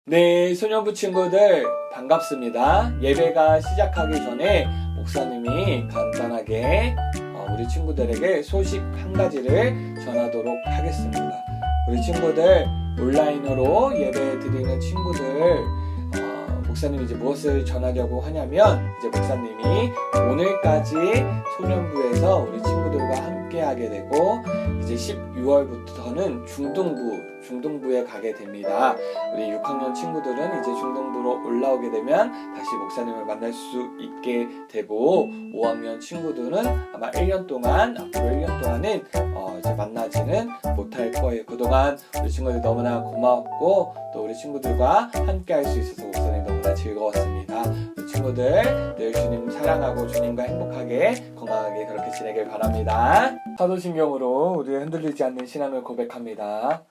네, 소년부 친구들 반갑습니다. 예배가 시작하기 전에 목사님이 간단하게 우리 친구들에게 소식 한 가지를 전하도록 하겠습니다. 우리 친구들 온라인으로 예배 드리는 친구들 목사님이 이제 무엇을 전하려고 하냐면 이제 목사님이 오늘까지 소년부에서 우리 친구들과 함께 하게 되고 이제 12월부터는 중등부에 가게 됩니다. 우리 6학년 친구들은 이제 중등부로 올라오게 되면 다시 목사님을 만날 수 있게 되고 5학년 친구들은 아마 1년 동안 앞으로 1년 동안은 이제 만나지는 못할 거예요. 그동안 우리 친구들 너무나 고마웠고 또 우리 친구들과 함께 할 수 있어서 목사님 너무나 즐거웠습니다. 우리 친구들 늘 주님 사랑하고 주님과 행복하게 건강하게 그렇게 지내길 바랍니다. 사도신경으로 우리의 흔들리지 않는 신앙을 고백합니다.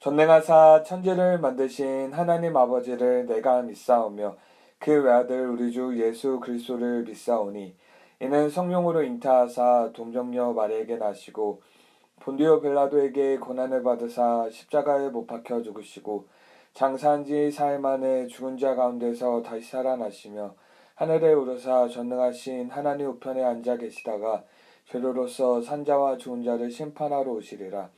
전능하사 천지를 만드신 하나님 아버지를 내가 믿사오며 그 외아들 우리 주 예수 그리스도를 믿사오니 이는 성령으로 잉타하사 동정녀 마리에게 나시고 본디오 빌라도에게 고난을 받으사 십자가에 못 박혀 죽으시고 장사한 지 사흘 만에 죽은 자 가운데서 다시 살아나시며 하늘에 오르사 전능하신 하나님 우편에 앉아 계시다가 죄로로서 산자와 죽은 자를 심판하러 오시리라.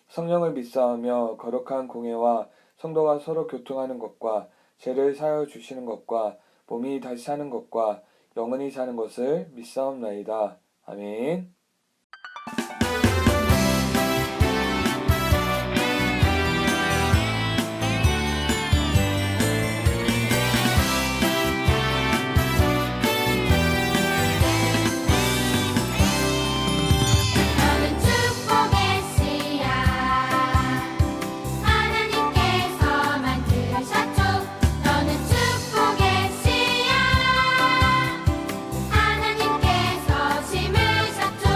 성령을 믿사오며 거룩한 공회와 성도가 서로 교통하는 것과 죄를 사하여 주시는 것과 몸이 다시 사는 것과 영원히 사는 것을 믿사옵나이다. 아멘. 하나님께서 심으셨죠.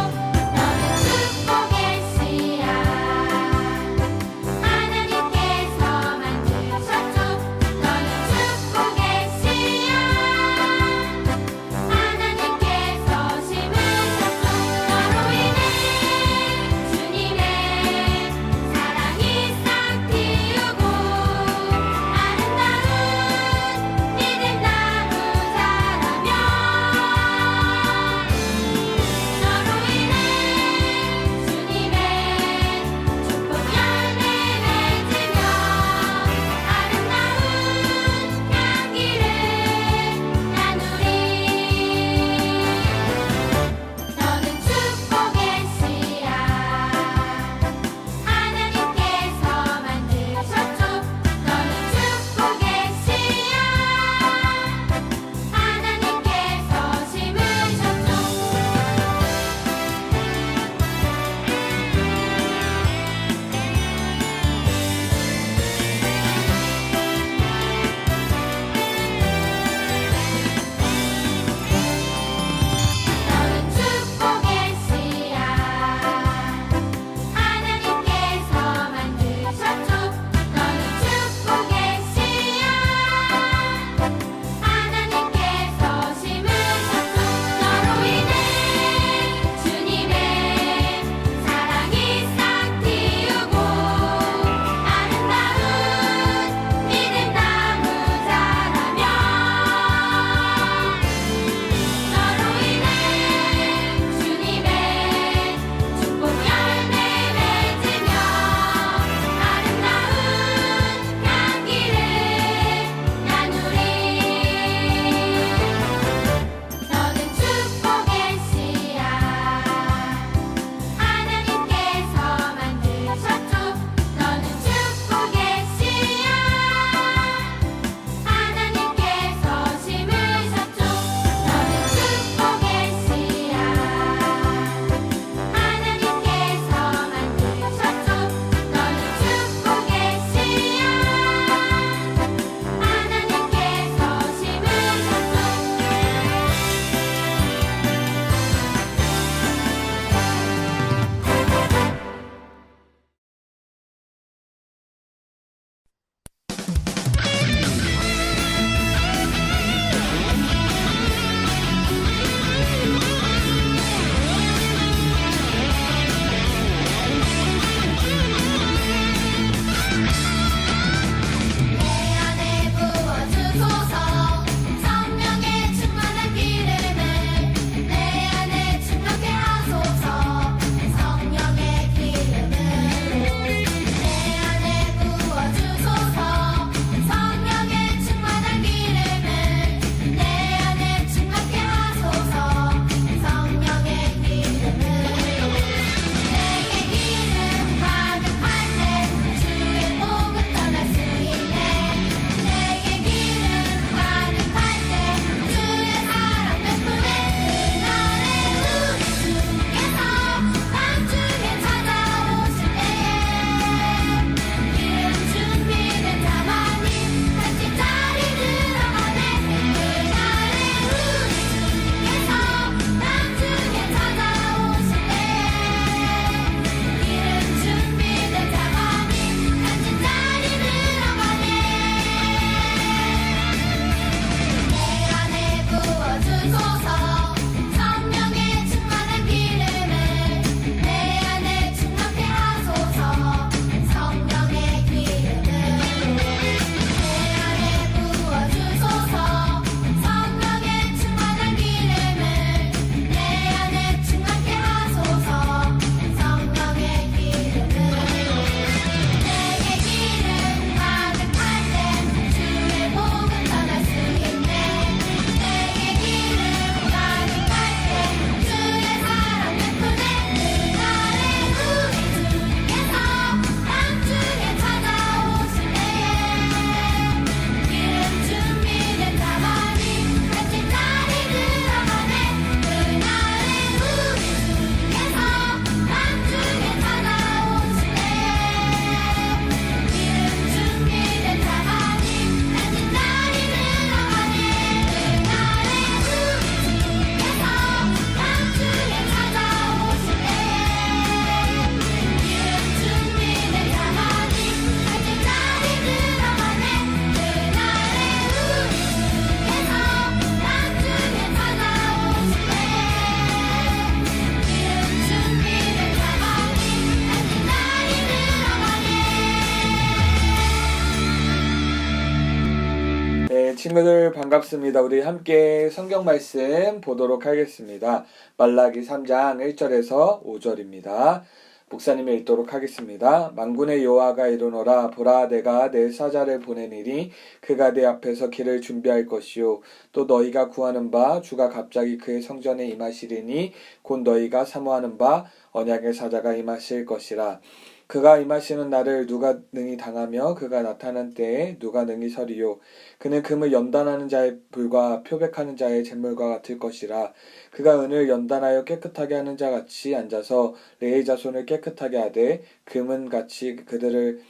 친구들 반갑습니다. 우리 함께 성경 말씀 보도록 하겠습니다. 말라기 3장 1절에서 5절입니다. 목사님이 읽도록 하겠습니다. 만군의 여호와가 이르노라 보라 내가 내 사자를 보내니니 그가 내 앞에서 길을 준비할 것이요 또 너희가 구하는 바 주가 갑자기 그의 성전에 임하시리니 곧 너희가 사모하는 바 언약의 사자가 임하실 것이라. 그가 임하시는 날을 누가 능히 당하며 그가 나타난 때에 누가 능히 서리요. 그는 금을 연단하는 자의 불과 표백하는 자의 잿물과 같을 것이라. 그가 은을 연단하여 깨끗하게 하는 자 같이 앉아서 레의 자손을 깨끗하게 하되 금은 같이 그들을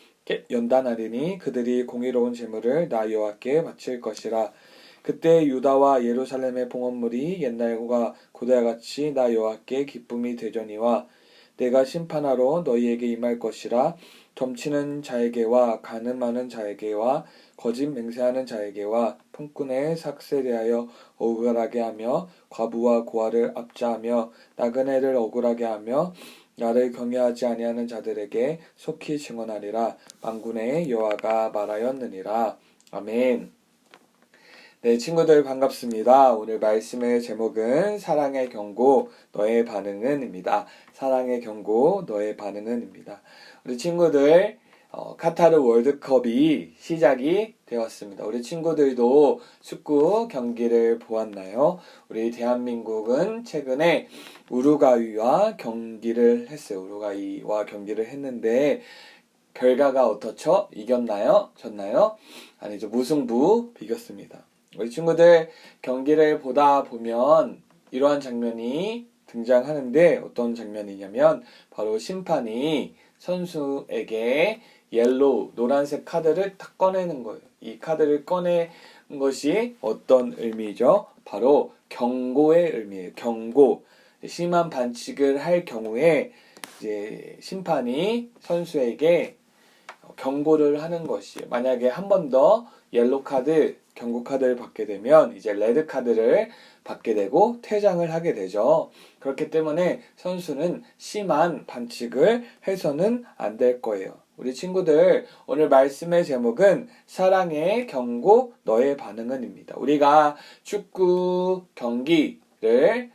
연단하리니 그들이 공의로운 제물을 나 여호와께 바칠 것이라. 그때 유다와 예루살렘의 봉헌물이 옛날과 고대와 같이 나 여호와께 기쁨이 되려니와 내가 심판하러 너희에게 임할 것이라. 점치는 자에게와 간음하는 자에게와 거짓 맹세하는 자에게와 품꾼의 삭세에 대하여 억울하게 하며 과부와 고아를 압제하며 나그네를 억울하게 하며 나를 경외하지 아니하는 자들에게 속히 증언하리라. 만군의 여호와가 말하였느니라. 아멘. 네, 친구들 반갑습니다. 오늘 말씀의 제목은 사랑의 경고, 너의 반응은 입니다. 사랑의 경고, 너의 반응은 입니다. 우리 친구들, 카타르 월드컵이 시작이 되었습니다. 우리 친구들도 축구 경기를 보았나요? 우리 대한민국은 최근에 우루과이와 경기를 했어요. 우루과이와 경기를 했는데, 결과가 어떻죠? 이겼나요? 졌나요? 아니죠. 무승부 비겼습니다. 우리 친구들 경기를 보다 보면 이러한 장면이 등장하는데 어떤 장면이냐면 바로 심판이 선수에게 옐로우, 노란색 카드를 딱 꺼내는 거예요. 이 카드를 꺼낸 것이 어떤 의미죠? 바로 경고의 의미예요. 경고. 심한 반칙을 할 경우에 이제 심판이 선수에게 경고를 하는 것이에요. 만약에 한 번 더 옐로우 카드, 경고 카드를 받게 되면 이제 레드 카드를 받게 되고 퇴장을 하게 되죠. 그렇기 때문에 선수는 심한 반칙을 해서는 안 될 거예요. 우리 친구들, 오늘 말씀의 제목은 사랑의 경고, 너의 반응은입니다. 우리가 축구 경기를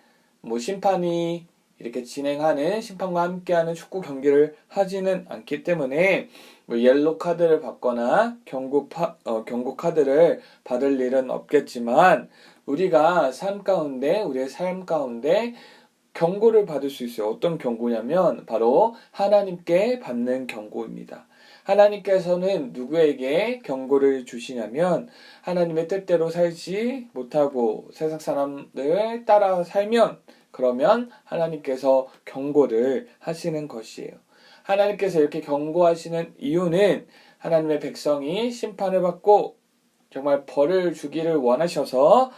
심판이 이렇게 진행하는 심판과 함께하는 축구 경기를 하지는 않기 때문에 옐로 카드를 받거나 경고 카드를 받을 일은 없겠지만 우리가 우리의 삶 가운데 경고를 받을 수 있어요. 어떤 경고냐면 바로 하나님께 받는 경고입니다. 하나님께서는 누구에게 경고를 주시냐면 하나님의 뜻대로 살지 못하고 세상 사람들 따라 살면 그러면 하나님께서 경고를 하시는 것이에요. 하나님께서 이렇게 경고하시는 이유는 하나님의 백성이 심판을 받고 정말 벌을 주기를 원하셔서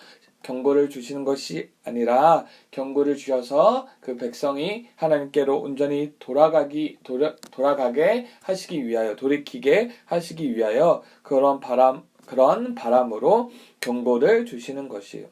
경고를 주시는 것이 아니라 경고를 주셔서 그 백성이 하나님께로 온전히 돌아가게 하시기 위하여, 돌이키게 하시기 위하여 그런 바람으로 경고를 주시는 것이에요.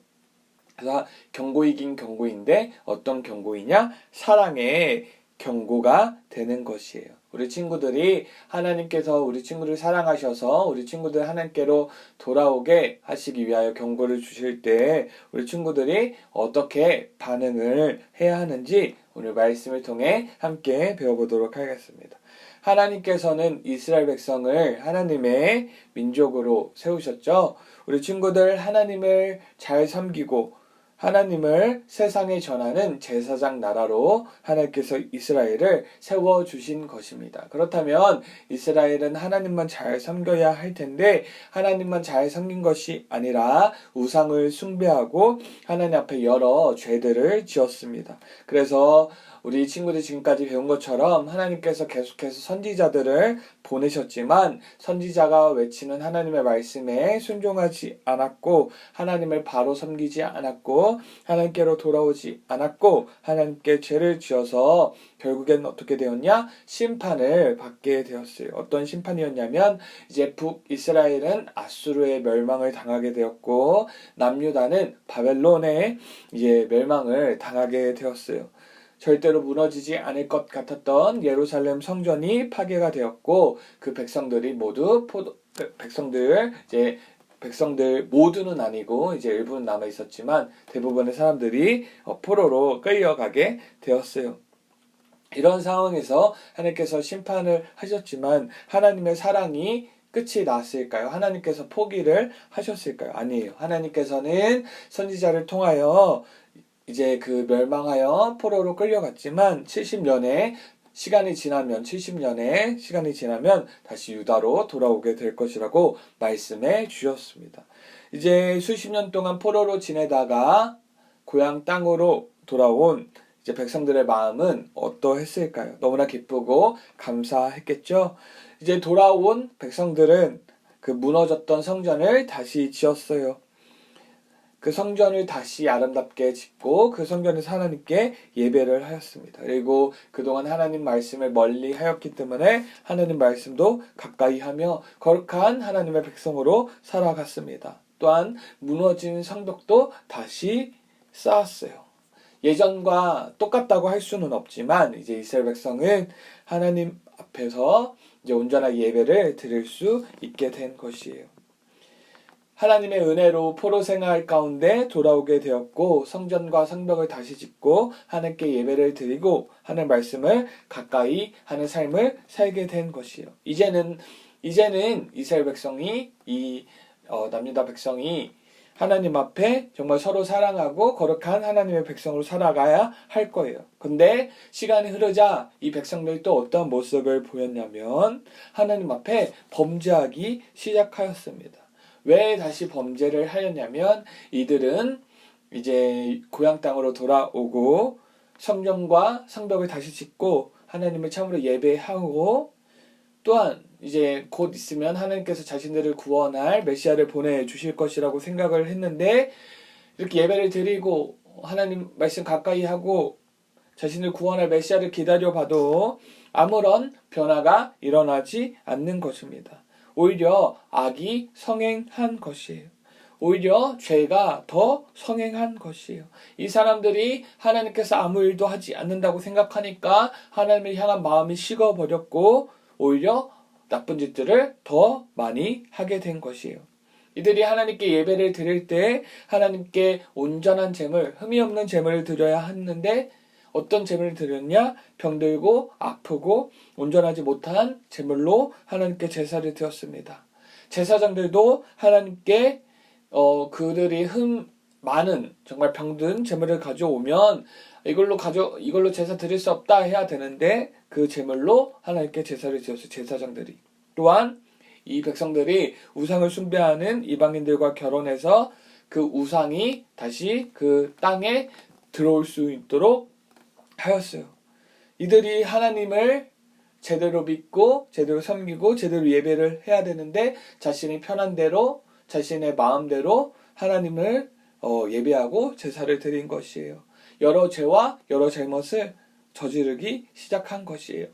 그래서 경고이긴 경고인데 어떤 경고이냐? 사랑의 경고가 되는 것이에요. 우리 친구들이 하나님께서 우리 친구를 사랑하셔서 우리 친구들 하나님께로 돌아오게 하시기 위하여 경고를 주실 때 우리 친구들이 어떻게 반응을 해야 하는지 오늘 말씀을 통해 함께 배워보도록 하겠습니다. 하나님께서는 이스라엘 백성을 하나님의 민족으로 세우셨죠. 우리 친구들 하나님을 잘 섬기고 하나님을 세상에 전하는 제사장 나라로 하나님께서 이스라엘을 세워주신 것입니다. 그렇다면 이스라엘은 하나님만 잘 섬겨야 할 텐데 하나님만 잘 섬긴 것이 아니라 우상을 숭배하고 하나님 앞에 여러 죄들을 지었습니다. 그래서 우리 친구들이 지금까지 배운 것처럼 하나님께서 계속해서 선지자들을 보내셨지만 선지자가 외치는 하나님의 말씀에 순종하지 않았고 하나님을 바로 섬기지 않았고 하나님께로 돌아오지 않았고 하나님께 죄를 지어서 결국엔 어떻게 되었냐? 심판을 받게 되었어요. 어떤 심판이었냐면 이제 북이스라엘은 아수르의 멸망을 당하게 되었고 남유다는 바벨론의 이제 멸망을 당하게 되었어요. 절대로 무너지지 않을 것 같았던 예루살렘 성전이 파괴가 되었고 그 백성들이 모두 백성들 모두는 아니고 이제 일부는 남아 있었지만 대부분의 사람들이 포로로 끌려가게 되었어요. 이런 상황에서 하나님께서 심판을 하셨지만 하나님의 사랑이 끝이 났을까요? 하나님께서 포기를 하셨을까요? 아니에요. 하나님께서는 선지자를 통하여 이제 그 멸망하여 포로로 끌려갔지만 70년의 시간이 지나면 다시 유다로 돌아오게 될 것이라고 말씀해 주셨습니다. 이제 수십 년 동안 포로로 지내다가 고향 땅으로 돌아온 이제 백성들의 마음은 어떠했을까요? 너무나 기쁘고 감사했겠죠? 이제 돌아온 백성들은 그 무너졌던 성전을 다시 지었어요. 그 성전을 다시 아름답게 짓고 그 성전에서 하나님께 예배를 하였습니다. 그리고 그동안 하나님 말씀을 멀리 하였기 때문에 하나님 말씀도 가까이 하며 거룩한 하나님의 백성으로 살아갔습니다. 또한 무너진 성벽도 다시 쌓았어요. 예전과 똑같다고 할 수는 없지만 이제 이스라엘 백성은 하나님 앞에서 이제 온전한 예배를 드릴 수 있게 된 것이에요. 하나님의 은혜로 포로 생활 가운데 돌아오게 되었고 성전과 성벽을 다시 짓고 하나님께 예배를 드리고 하는 말씀을 가까이 하는 삶을 살게 된 것이에요. 이제는 이스라엘 백성이 남유다 백성이 하나님 앞에 정말 서로 사랑하고 거룩한 하나님의 백성으로 살아가야 할 거예요. 근데 시간이 흐르자 이 백성들도 어떤 모습을 보였냐면 하나님 앞에 범죄하기 시작하였습니다. 왜 다시 범죄를 하였냐면 이들은 이제 고향 땅으로 돌아오고 성전과 성벽을 다시 짓고 하나님을 참으로 예배하고 또한 이제 곧 있으면 하나님께서 자신들을 구원할 메시아를 보내주실 것이라고 생각을 했는데 이렇게 예배를 드리고 하나님 말씀 가까이 하고 자신을 구원할 메시아를 기다려봐도 아무런 변화가 일어나지 않는 것입니다. 오히려 악이 성행한 것이에요. 오히려 죄가 더 성행한 것이에요. 이 사람들이 하나님께서 아무 일도 하지 않는다고 생각하니까 하나님을 향한 마음이 식어버렸고 오히려 나쁜 짓들을 더 많이 하게 된 것이에요. 이들이 하나님께 예배를 드릴 때 하나님께 온전한 제물, 흠이 없는 제물을 드려야 했는데 어떤 제물을 드렸냐? 병들고 아프고 온전하지 못한 제물로 하나님께 제사를 드렸습니다. 제사장들도 하나님께 그들이 많은 정말 병든 제물을 가져오면 이걸로 제사 드릴 수 없다 해야 되는데 그 제물로 하나님께 제사를 드렸어요. 제사장들이. 또한 이 백성들이 우상을 숭배하는 이방인들과 결혼해서 그 우상이 다시 그 땅에 들어올 수 있도록 하였어요. 이들이 하나님을 제대로 믿고 제대로 섬기고 제대로 예배를 해야 되는데 자신이 편한 대로 자신의 마음대로 하나님을 예배하고 제사를 드린 것이에요. 여러 죄와 여러 잘못을 저지르기 시작한 것이에요.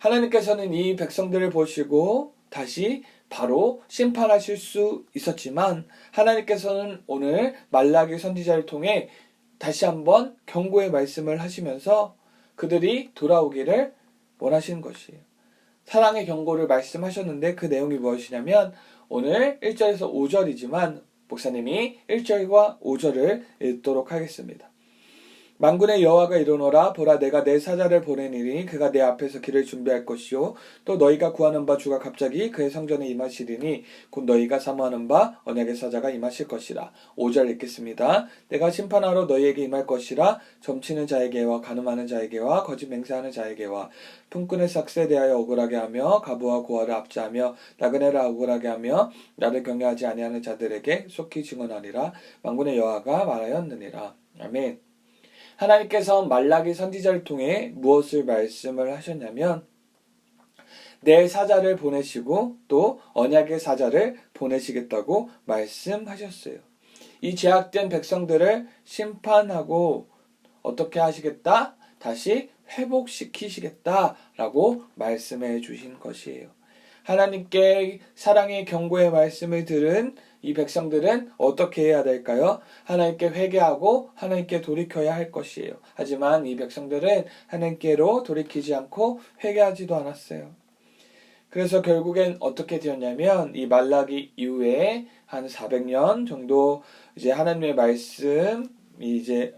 하나님께서는 이 백성들을 보시고 다시 바로 심판하실 수 있었지만 하나님께서는 오늘 말라기 선지자를 통해 다시 한번 경고의 말씀을 하시면서 그들이 돌아오기를 원하시는 것이에요. 사랑의 경고를 말씀하셨는데 그 내용이 무엇이냐면 오늘 1절에서 5절이지만 목사님이 1절과 5절을 읽도록 하겠습니다. 만군의 여호와가 이르노라 보라 내가 내 사자를 보내니니 그가 내 앞에서 길을 준비할 것이요 또 너희가 구하는 바 주가 갑자기 그의 성전에 임하시리니 곧 너희가 사모하는 바 언약의 사자가 임하실 것이라. 5절 읽겠습니다. 내가 심판하러 너희에게 임할 것이라 점치는 자에게와 간음하는 자에게와 거짓 맹세하는 자에게와 품꾼의 삭스에 대하여 억울하게 하며 가부와 고아를 압제하며 나그네를 억울하게 하며 나를 경외하지 아니하는 자들에게 속히 증언하리라. 만군의 여호와가 말하였느니라. 아멘. 하나님께서 말라기 선지자를 통해 무엇을 말씀을 하셨냐면 내 사자를 보내시고 또 언약의 사자를 보내시겠다고 말씀하셨어요. 이 제약된 백성들을 심판하고 어떻게 하시겠다? 다시 회복시키시겠다라고 말씀해 주신 것이에요. 하나님께 사랑의 경고의 말씀을 들은 이 백성들은 어떻게 해야 될까요? 하나님께 회개하고 하나님께 돌이켜야 할 것이에요. 하지만 이 백성들은 하나님께로 돌이키지 않고 회개하지도 않았어요. 그래서 결국엔 어떻게 되었냐면 이 말라기 이후에 한 400년 정도 이제 하나님의 말씀이 이제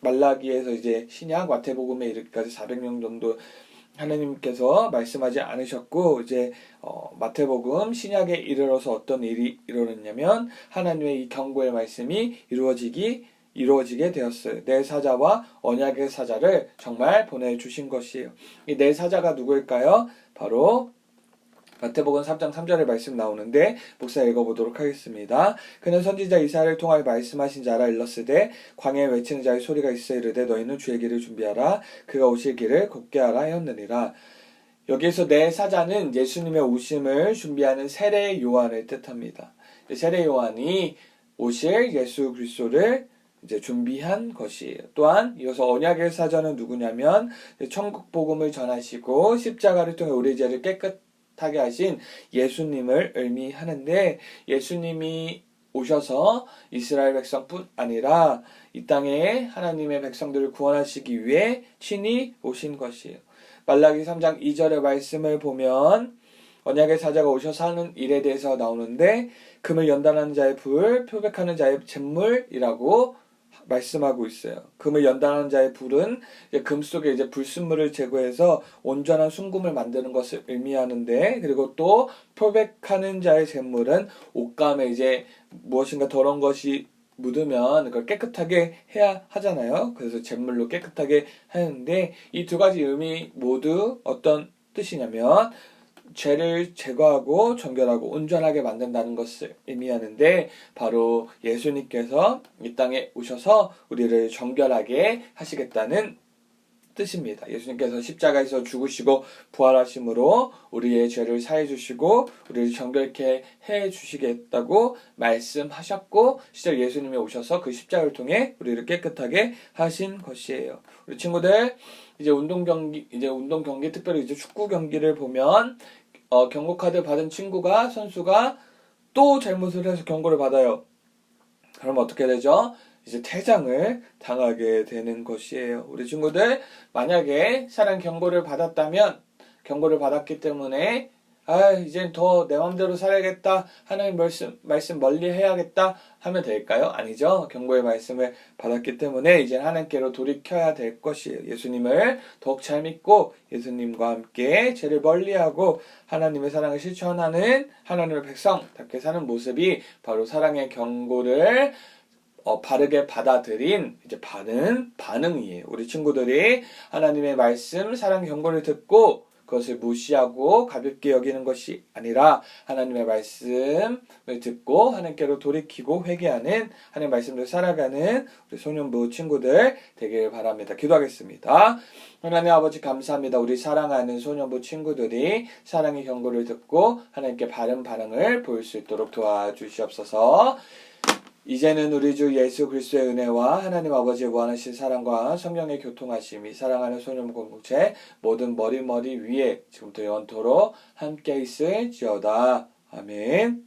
말라기에서 이제 신약 마태복음에 이르기까지 400년 정도 하나님께서 말씀하지 않으셨고 이제 마태복음 신약에 이르러서 어떤 일이 일어났냐면 하나님의 이 경고의 말씀이 이루어지게 되었어요. 내 사자와 언약의 사자를 정말 보내주신 것이에요. 이 내 사자가 누구일까요? 바로 마태복음 3장 3절의 말씀 나오는데 목사 읽어보도록 하겠습니다. 그는 선지자 이사야를 통하여 말씀하신 자라 일렀으되 광야에 외치는 자의 소리가 있어 이르되 너희는 주의 길을 준비하라 그가 오실 길을 곱게 하라 하였느니라. 여기에서 내 사자는 예수님의 오심을 준비하는 세례 요한을 뜻합니다. 세례 요한이 오실 예수 그리스도를 이제 준비한 것이에요. 또한 이어서 언약의 사자는 누구냐면 천국 복음을 전하시고 십자가를 통해 우리 죄를 깨끗하게 하신 예수님을 의미하는데 예수님이 오셔서 이스라엘 백성뿐 아니라 이 땅에 하나님의 백성들을 구원하시기 위해 친히 오신 것이에요. 말라기 3장 2절의 말씀을 보면 언약의 사자가 오셔서 하는 일에 대해서 나오는데 금을 연단하는 자의 불, 표백하는 자의 잿물이라고 말씀하고 있어요. 금을 연단하는 자의 불은 금 속에 이제 불순물을 제거해서 온전한 순금을 만드는 것을 의미하는데, 그리고 또 표백하는 자의 잿물은 옷감에 이제 무엇인가 더러운 것이 묻으면 그걸 깨끗하게 해야 하잖아요. 그래서 잿물로 깨끗하게 하는데 이 두 가지 의미 모두 어떤 뜻이냐면 죄를 제거하고 정결하고 온전하게 만든다는 것을 의미하는데 바로 예수님께서 이 땅에 오셔서 우리를 정결하게 하시겠다는 뜻입니다. 예수님께서 십자가에서 죽으시고 부활하심으로 우리의 죄를 사해 주시고 우리를 정결케 해 주시겠다고 말씀하셨고 실제 예수님이 오셔서 그 십자가를 통해 우리를 깨끗하게 하신 것이에요. 우리 친구들 이제 운동 경기 특별히 이제 축구 경기를 보면 경고 카드 받은 선수가 또 잘못을 해서 경고를 받아요. 그럼 어떻게 되죠? 이제 퇴장을 당하게 되는 것이에요. 우리 친구들 만약에 사랑 경고를 받았기 때문에 이젠 더 내 맘대로 살아야겠다, 하나님 말씀 멀리 해야겠다 하면 될까요? 아니죠. 경고의 말씀을 받았기 때문에 이제 하나님께로 돌이켜야 될 것이에요. 예수님을 더욱 잘 믿고 예수님과 함께 죄를 멀리하고 하나님의 사랑을 실천하는 하나님의 백성답게 사는 모습이 바로 사랑의 경고를 바르게 받아들인 이제 반응이에요. 우리 친구들이 하나님의 말씀, 사랑 경고를 듣고 그것을 무시하고 가볍게 여기는 것이 아니라 하나님의 말씀을 듣고 하나님께로 돌이키고 회개하는, 하나님의 말씀대로 살아가는 우리 소년부 친구들 되길 바랍니다. 기도하겠습니다. 하나님 아버지 감사합니다. 우리 사랑하는 소년부 친구들이 사랑의 경고를 듣고 하나님께 바른 반응을 보일 수 있도록 도와주시옵소서. 이제는 우리 주 예수 그리스도의 은혜와 하나님 아버지의 무한하신 사랑과 성령의 교통하심이 사랑하는 소년 공동체 모든 머리 위에 지금부터 영원토록 함께 있을지어다. 아멘.